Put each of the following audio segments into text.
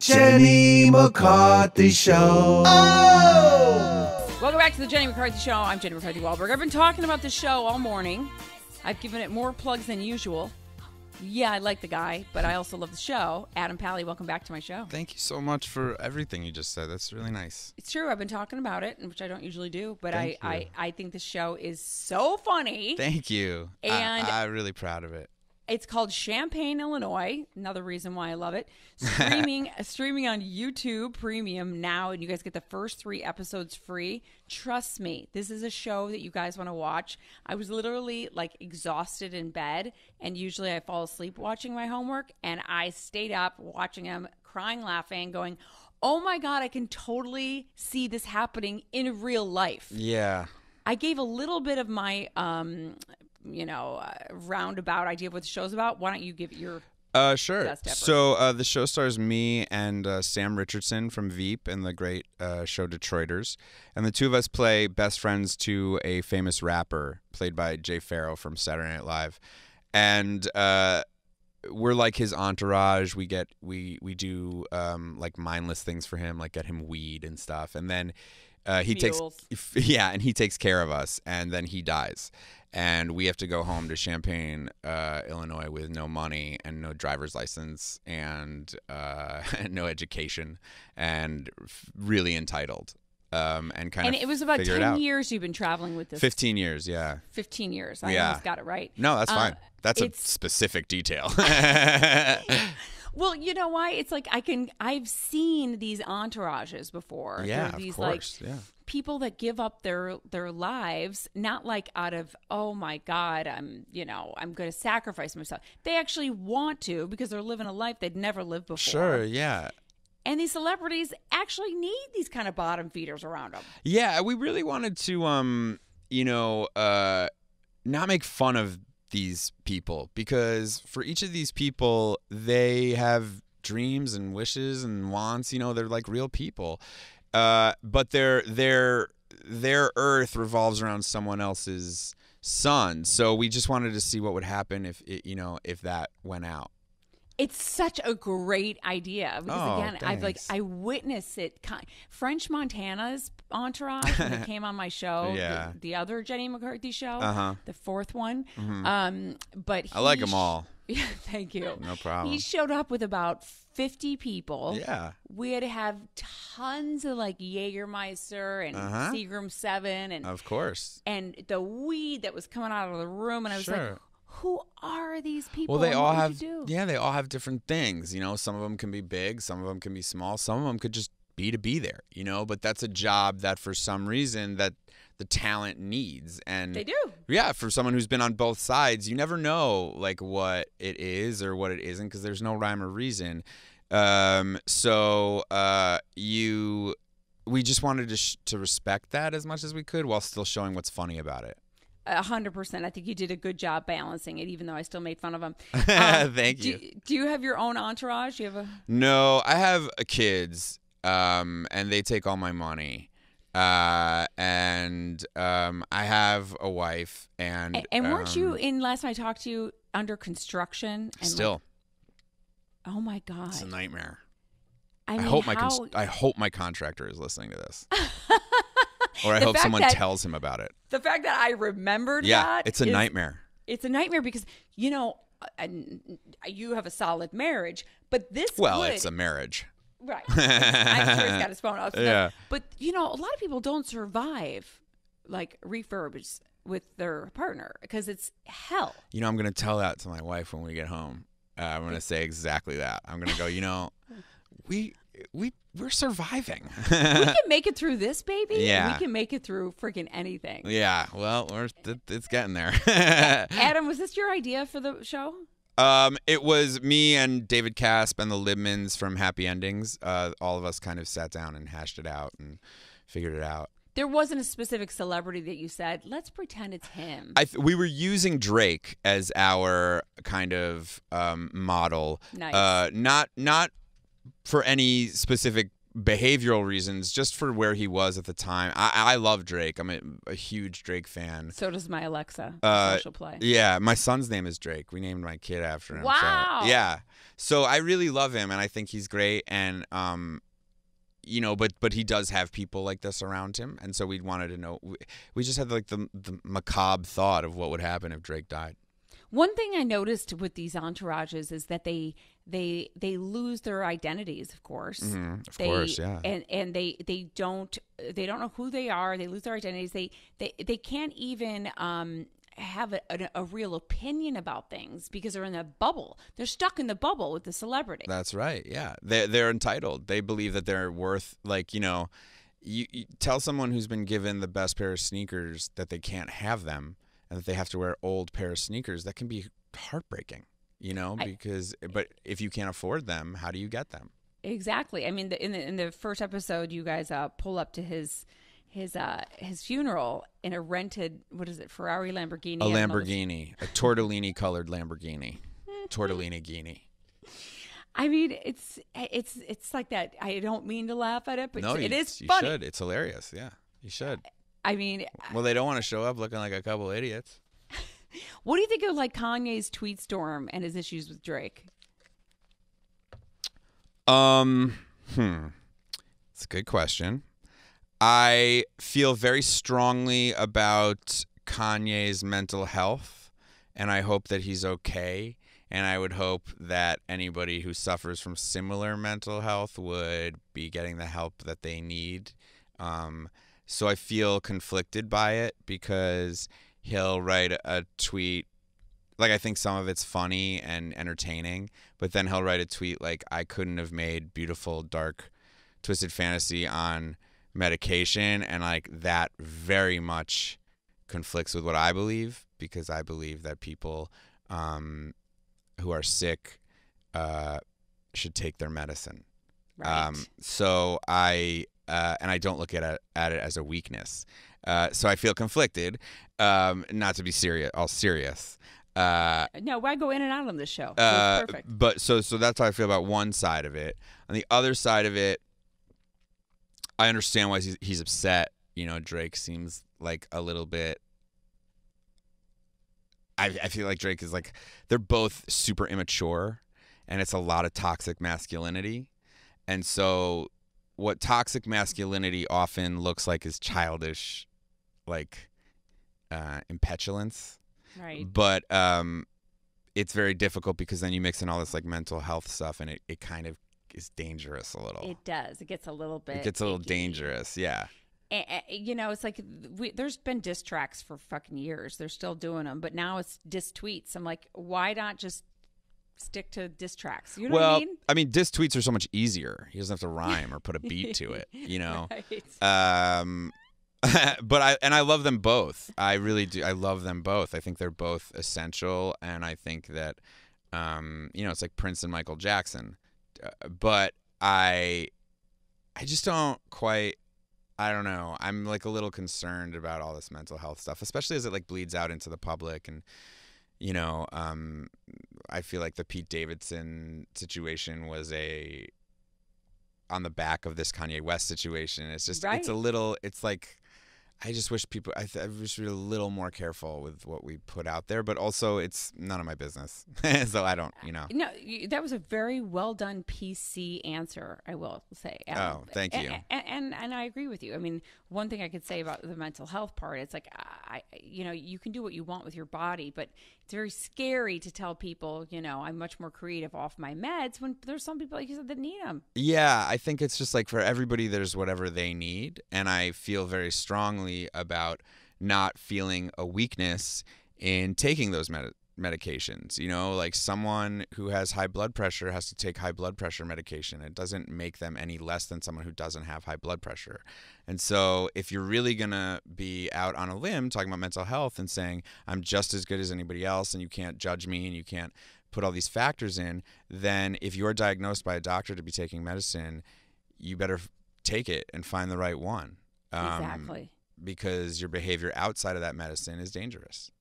Jenny McCarthy Show. Oh! Welcome back to the Jenny McCarthy Show. I'm Jenny McCarthy Wahlberg. I've been talking about this show all morning. I've given it more plugs than usual. Yeah, I like the guy, but I also love the show. Adam Pally, welcome back to my show. Thank you so much for everything you just said. That's really nice. It's true. I've been talking about it, which I don't usually do, but I think the show is so funny. Thank you. And I'm really proud of it. It's called Champaign, Illinois. Another reason why I love it. Streaming on YouTube Premium now, and you guys get the first 3 episodes free. Trust me, this is a show that you guys want to watch. I was literally like exhausted in bed, and usually I fall asleep watching my homework, and I stayed up watching them, crying, laughing, going, oh my God, I can totally see this happening in real life. Yeah. I gave a little bit of my roundabout idea of what the show's about. Why don't you give it your sure. best effort? So the show stars me and Sam Richardson from Veep and the great show Detroiters. And the two of us play best friends to a famous rapper played by Jay Pharoah from Saturday Night Live. And we're like his entourage. We do like mindless things for him, like get him weed and stuff. And then he takes care of us, and then he dies. And we have to go home to Champaign, Illinois, with no money and no driver's license and no education, and really entitled. And it was about 10 years you've been traveling with this. 15 years, yeah. 15 years. I almost got it right. No, that's fine. That's a specific detail. Well, you know why? It's like I've seen these entourages before. Yeah, these, of course. like, yeah. people that give up their lives, not like out of, oh my God, I'm going to sacrifice myself. They actually want to because they're living a life they'd never lived before. Sure, yeah. And these celebrities actually need these kind of bottom feeders around them. Yeah, we really wanted to, not make fun of these people, because for each of these people, they have dreams and wishes and wants. They're like real people, but their earth revolves around someone else's sun. So we just wanted to see what would happen if that went out. It's such a great idea because I witnessed it. French Montana's entourage when it came on my show, yeah. the other Jenny McCarthy show, the 4th one. Mm-hmm. But I like them all. Yeah, thank you. No problem. He showed up with about 50 people. Yeah. We had to have tons of like Jägermeister and Seagram 7 and of course, and the weed that was coming out of the room, and I was like, who are these people? Well, they all have different things. Some of them can be big, some of them can be small, some of them could just be there. But that's a job that for some reason that the talent needs, and they do. Yeah, for someone who's been on both sides, you never know like what it is or what it isn't because there's no rhyme or reason. We just wanted to respect that as much as we could while still showing what's funny about it. 100%. I think you did a good job balancing it, even though I still made fun of him. Thank you. Do you have your own entourage? No, I have kids, and they take all my money. I have a wife, and weren't you in last time I talked to you under construction? And still. Oh my God, it's a nightmare. I hope my contractor is listening to this. Or I hope someone tells him about it. The fact that I remembered that. It's a nightmare. It's a nightmare because, you have a solid marriage, but this it's a marriage. Right. I'm sure he's got his phone off. Yeah. But, a lot of people don't survive, like, refurbs with their partner because it's hell. I'm going to tell that to my wife when we get home. I'm going to say exactly that. I'm going to go, we're surviving. We can make it through this, baby. Yeah. We can make it through freaking anything. Yeah. Well, it's getting there. Adam, was this your idea for the show? It was me and David Casp and the Libmans from Happy Endings. All of us kind of sat down and hashed it out and figured it out. There wasn't a specific celebrity that you said, let's pretend it's him. We were using Drake as our kind of model. Nice. Not for any specific behavioral reasons, just for where he was at the time. I love Drake. I'm a huge Drake fan. So does my Alexa. Social play. Yeah, my son's name is Drake. We named my kid after him. Wow. So, yeah. So I really love him, and I think he's great. And but he does have people like this around him, and so we wanted to know. We just had like the macabre thought of what would happen if Drake died. One thing I noticed with these entourages is that they lose their identities, of course. Mm-hmm. Of course, yeah. And they don't know who they are. They lose their identities. They can't even have a real opinion about things because they're in a bubble. They're stuck in the bubble with the celebrity. That's right. Yeah, they're entitled. They believe that they're worth, like, you tell someone who's been given the best pair of sneakers that they can't have them and that they have to wear old pair of sneakers. That can be heartbreaking, but if you can't afford them, how do you get them? Exactly. I mean, in the first episode, you guys pull up to his funeral in a rented, what is it, Ferrari Lamborghini? A Lamborghini, a tortellini colored Lamborghini, tortellini-ghini. I mean, it's like that. I don't mean to laugh at it, but no, it is you funny. Should. It's hilarious. Yeah, you should. I mean, well, they don't want to show up looking like a couple idiots. What do you think of like Kanye's tweet storm and his issues with Drake? It's a good question. I feel very strongly about Kanye's mental health, and I hope that he's okay. And I would hope that anybody who suffers from similar mental health would be getting the help that they need. So I feel conflicted by it because he'll write a tweet. Like, I think some of it's funny and entertaining, but then he'll write a tweet like, I couldn't have made beautiful, dark, twisted fantasy on medication. And like that very much conflicts with what I believe, because I believe that people who are sick should take their medicine. Right. So I and I don't look at it as a weakness. So I feel conflicted. Not to be all serious. No, I go in and out on this show. It's perfect. But so that's how I feel about one side of it. On the other side of it, I understand why he's upset. Drake seems like a little bit. I feel like Drake is like, they're both super immature, and it's a lot of toxic masculinity. And so what toxic masculinity often looks like is childish, like impetulance. Right. But it's very difficult because then you mix in all this like mental health stuff, and it kind of is dangerous a little. It does. It gets a little bit. It gets a little icky. dangerous. Yeah. It's like there's been diss tracks for fucking years. They're still doing them, but now it's diss tweets. I'm like, why not just stick to diss tracks? You know what I mean? Diss tweets are so much easier. He doesn't have to rhyme or put a beat to it, Right. But I love them both. I really do. I love them both. I think they're both essential, and I think that it's like Prince and Michael Jackson. But I just don't quite. I don't know. I'm like a little concerned about all this mental health stuff, especially as it like bleeds out into the public. And I feel like the Pete Davidson situation was on the back of this Kanye West situation. It's just right. It's like, I just wish people, I wish we were a little more careful with what we put out there, but also it's none of my business. So I don't, No, that was a very well done PC answer, I will say. Oh, thank you. And I agree with you. I mean, one thing I could say about the mental health part, it's like, you can do what you want with your body, but it's very scary to tell people, I'm much more creative off my meds when there's some people, like you said, that need them. Yeah, I think it's just like for everybody, there's whatever they need. And I feel very strongly about not feeling a weakness in taking those medications. Like someone who has high blood pressure has to take high blood pressure medication. It doesn't make them any less than someone who doesn't have high blood pressure. And so if you're really going to be out on a limb talking about mental health and saying, I'm just as good as anybody else and you can't judge me and you can't put all these factors in, then if you're diagnosed by a doctor to be taking medicine, you better take it and find the right one. Exactly. Because your behavior outside of that medicine is dangerous.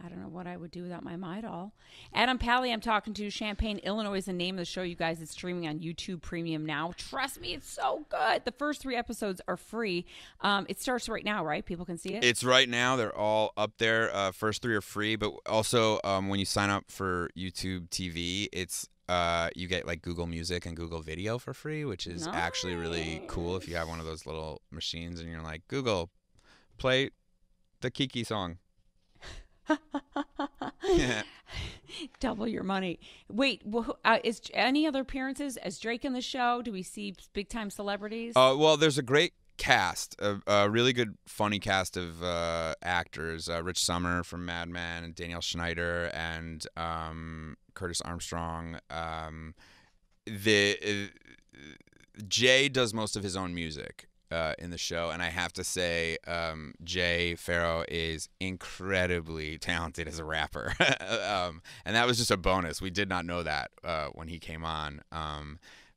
I don't know what I would do without my My Doll. Adam Pally, I'm talking to. Champaign, Illinois is the name of the show, you guys. It's streaming on YouTube Premium now. Trust me, it's so good. The first 3 episodes are free. It starts right now, right? People can see it? It's right now. They're all up there. First 3 are free, but also when you sign up for YouTube TV, it's you get like Google Music and Google Video for free, which is actually really cool if you have one of those little machines and you're like, Google, play the Kiki song. Double your money. Wait, is any other appearances as Drake in the show? Do we see big time celebrities? Well, there's a great cast, a really good, funny cast of actors. Rich Sommer from Mad Men, and Danielle Schneider, and Curtis Armstrong. Jay does most of his own music in the show, and I have to say Jay Farrow is incredibly talented as a rapper. And that was just a bonus. We did not know that when he came on,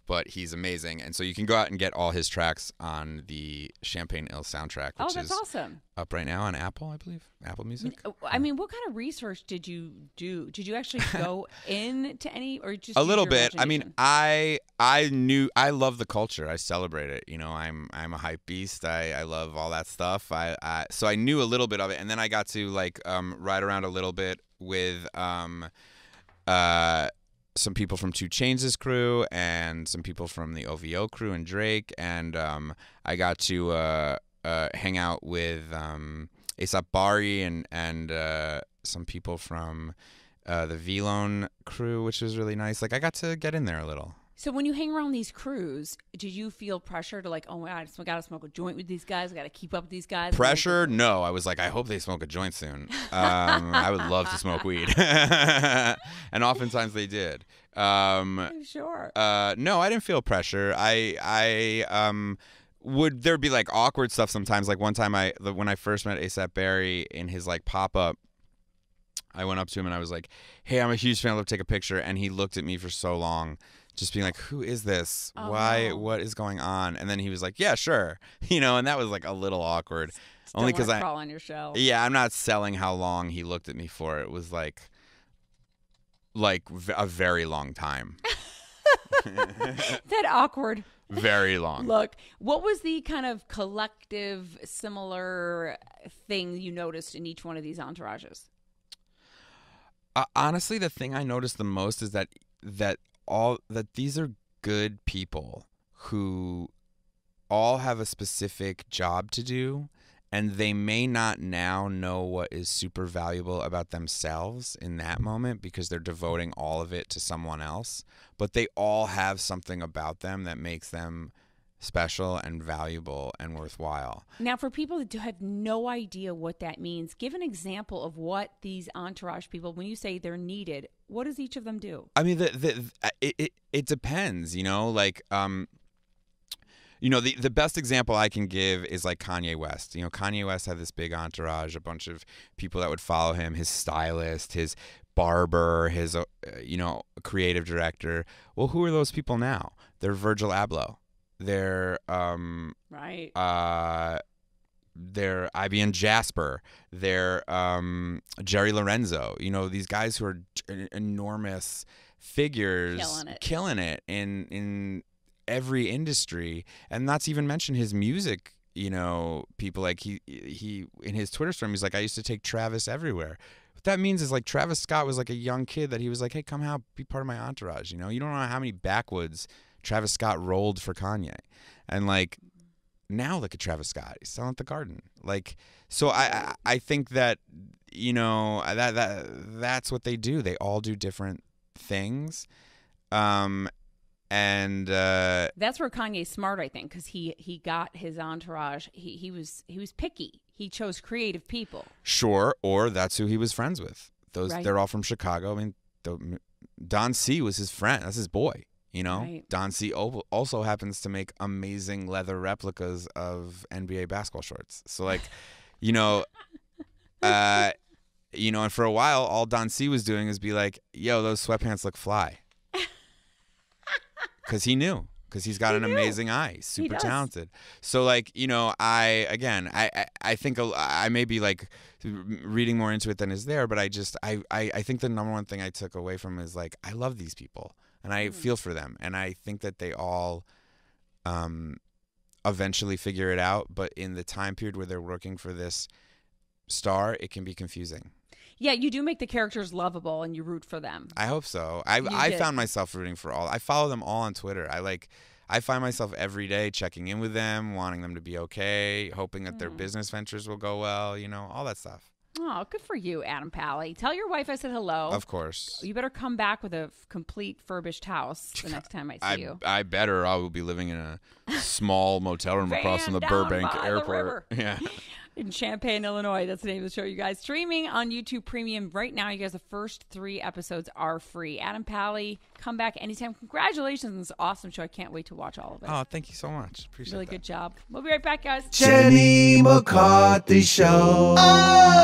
but he's amazing. And so you can go out and get all his tracks on the Champaign ILL soundtrack, which that's is awesome. Up right now on Apple, I believe, Apple Music. I mean, what kind of research did you do? Did you actually go into any, or just a little bit? I imagination? mean, I love the culture. I celebrate it. You know, I'm a hype beast. I love all that stuff. So I knew a little bit of it, and then I got to like ride around a little bit with some people from 2 Chainz' crew and some people from the OVO crew and Drake, and I got to hang out with A$AP Bari and some people from the V-Lone crew, which was really nice. Like, I got to get in there a little. So when you hang around these crews, did you feel pressure to like, oh my God, I got to smoke a joint with these guys. I got to keep up with these guys. Pressure? No. I was like, I hope they smoke a joint soon. I would love to smoke weed. And oftentimes they did. Sure. No, I didn't feel pressure. Would there be like awkward stuff sometimes? Like one time when I first met A$AP Bari in his like pop-up, I went up to him and I was like, hey, I'm a huge fan. I'd love to take a picture. And he looked at me for so long, just being like, who is this? Why? No. What is going on? And then he was like, yeah, sure. You know, and that was like a little awkward. Still only because crawl on your shell. Yeah, I'm not selling how long he looked at me for. It was like a very long time. That awkward. Very long. Look, what was the kind of collective similar thing you noticed in each one of these entourages? Honestly, the thing I noticed the most is that these are good people who all have a specific job to do, and they may not now know what is super valuable about themselves in that moment because they're devoting all of it to someone else, but they all have something about them that makes them special and valuable and worthwhile. Now, for people that have no idea what that means, give an example of what these entourage people, when you say they're needed, what does each of them do? I mean, it depends, you know, like, you know, the best example I can give is like Kanye West. You know, Kanye West had this big entourage, a bunch of people that would follow him, his stylist, his barber, his, you know, creative director. Well, who are those people now? They're Virgil Abloh. They're right. They're IBN Jasper. They're Jerry Lorenzo. You know, these guys who are enormous figures, killing it in every industry, and not to even mention his music. You know, people like he in his Twitter storm, he's like, I used to take Travis everywhere. What that means is like Travis Scott was like a young kid that he was like, hey, come out, be part of my entourage. You know, you don't know how many backwoods Travis Scott rolled for Kanye, and like now look at Travis Scott, he's selling at the Garden. Like, so I think that, you know, that's what they do. They all do different things, and that's where Kanye's smart, I think, because he got his entourage. He was picky. He chose creative people. Sure, or that's who he was friends with. Those right. They're all from Chicago. I mean, Don C was his friend. That's his boy. You know, right. Don C also happens to make amazing leather replicas of NBA basketball shorts. So like, you know, you know, and for a while, all Don C was doing is be like, yo, those sweatpants look fly. Because he knew because he's got an amazing eye, super talented. So like, you know, I think I may be like reading more into it than is there, but I think the number one thing I took away from is like, I love these people and I feel for them, and I think that they all eventually figure it out, but in the time period where they're working for this star, it can be confusing. Yeah, you do make the characters lovable and you root for them. I hope so. I found myself rooting for all. I follow them all on Twitter. I find myself every day checking in with them, wanting them to be okay, hoping that their business ventures will go well, you know, all that stuff. Oh, good for you, Adam Pally. Tell your wife I said hello. Of course. You better come back with a complete furbished house the next time I see you. I better. I will be living in a small motel room across from the Burbank Airport. Yeah. In Champaign, Illinois. That's the name of the show, you guys. Streaming on YouTube Premium right now. You guys, the first 3 episodes are free. Adam Pally, come back anytime. Congratulations on this awesome show. I can't wait to watch all of it. Oh, thank you so much. Appreciate it. Really good job. We'll be right back, guys. Jenny McCarthy Show. Oh!